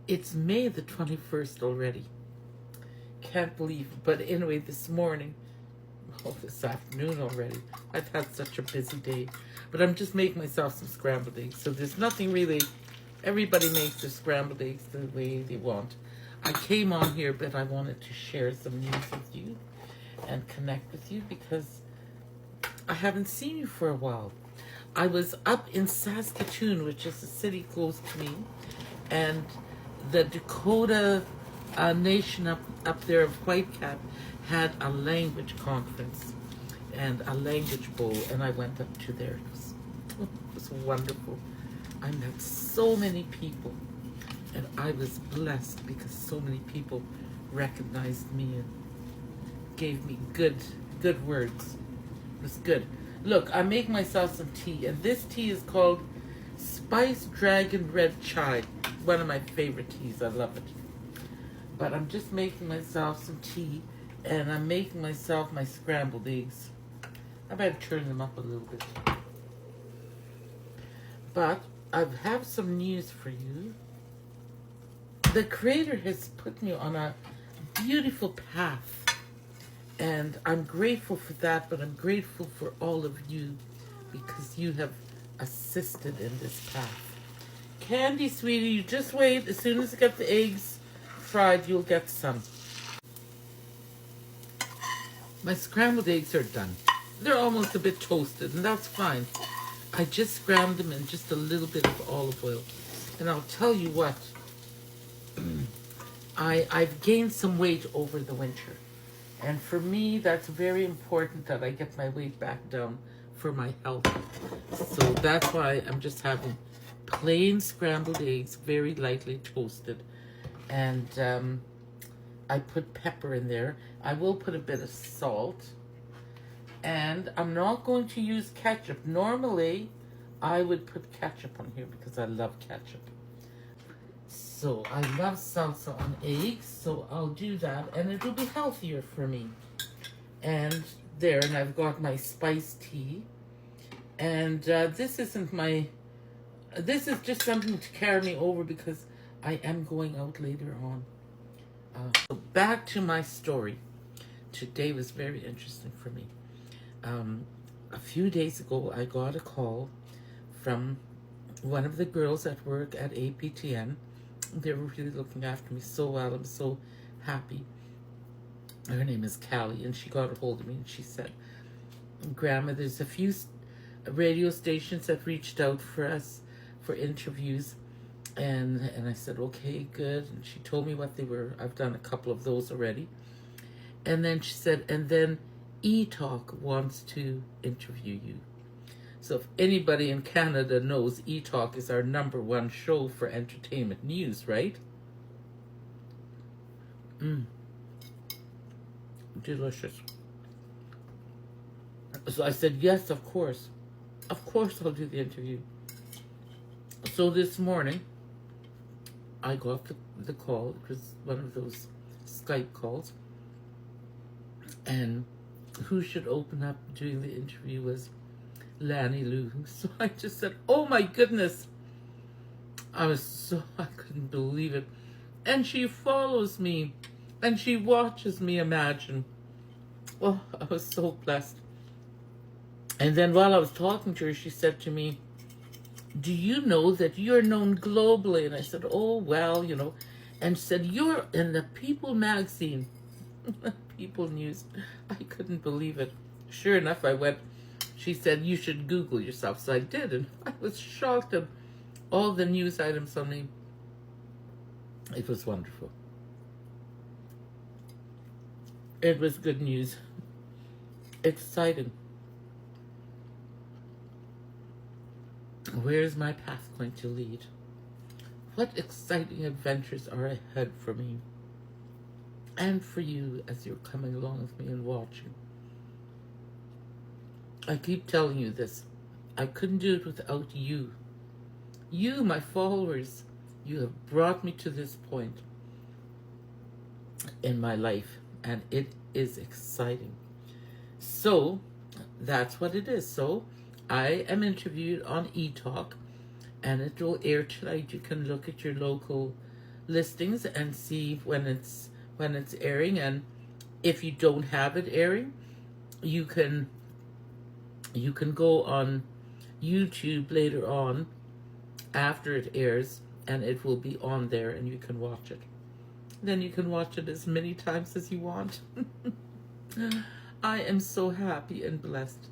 It's May the 21st already. Can't believe it. But anyway, this morning, this afternoon already, I've had such a busy day. But I'm just making myself some scrambled eggs. So there's nothing really, everybody makes their scrambled eggs the way they want. I came on here, but I wanted to share some news with you and connect with you because I haven't seen you for a while. I was up in Saskatoon, which is a city close to me, and the Dakota Nation up there of Whitecap had a language conference and a language bowl, and I went up to there. It was wonderful. I met so many people, and I was blessed because so many people recognized me and gave me good words. It was good. Look, I make myself some tea, and this tea is called Spice Dragon Red Chai. One of my favorite teas. I love it. But I'm just making myself some tea, and I'm making myself my scrambled eggs. I better turn them up a little bit. But I have some news for you. The Creator has put me on a beautiful path. And I'm grateful for that, but I'm grateful for all of you because you have assisted in this path. Candy, sweetie, you just wait. As soon as I get the eggs fried, you'll get some. My scrambled eggs are done. They're almost a bit toasted, and that's fine. I just scrambled them in just a little bit of olive oil. And I'll tell you what, I've gained some weight over the winter. And for me, that's very important that I get my weight back down for my health. So that's why I'm just having plain scrambled eggs, very lightly toasted. And I put pepper in there. I will put a bit of salt. And I'm not going to use ketchup. Normally, I would put ketchup on here because I love ketchup. So I love salsa on eggs, so I'll do that, and it'll be healthier for me. And there, and I've got my spiced tea. And this is just something to carry me over because I am going out later on. So back to my story. Today was very interesting for me. A few days ago, I got a call from one of the girls at work at APTN. They were really looking after me so well. I'm so happy. Her name is Callie, and she got a hold of me, and she said, Grandma, there's a few radio stations that reached out for us for interviews. And I said, okay, good. And she told me what they were. I've done a couple of those already. And then she said, and then eTalk wants to interview you. So if anybody in Canada knows, eTalk is our #1 show for entertainment news, right? Delicious. So I said, yes, of course. Of course I'll do the interview. So this morning, I got the call. It was one of those Skype calls. And who should open up doing the interview was Lanny Lou. So I just said, oh my goodness. I couldn't believe it. And she follows me. And she watches me, imagine. Oh, I was so blessed. And then while I was talking to her, she said to me, do you know that you're known globally? And I said, oh, well, you know. And she said, you're in the People magazine. People News. I couldn't believe it. Sure enough, I went. She said, you should Google yourself. So I did, and I was shocked at all the news items on me. It was wonderful. It was good news. Exciting. Where is my path going to lead? What exciting adventures are ahead for me? And for you as you're coming along with me and watching. I keep telling you this. I couldn't do it without you. You, my followers, you have brought me to this point in my life, and it is exciting. So, that's what it is. So, I am interviewed on eTalk, and it will air tonight. You can look at your local listings and see when it's airing. And if you don't have it airing, you can go on YouTube later on after it airs, and it will be on there and you can watch it. Then you can watch it as many times as you want. I am so happy and blessed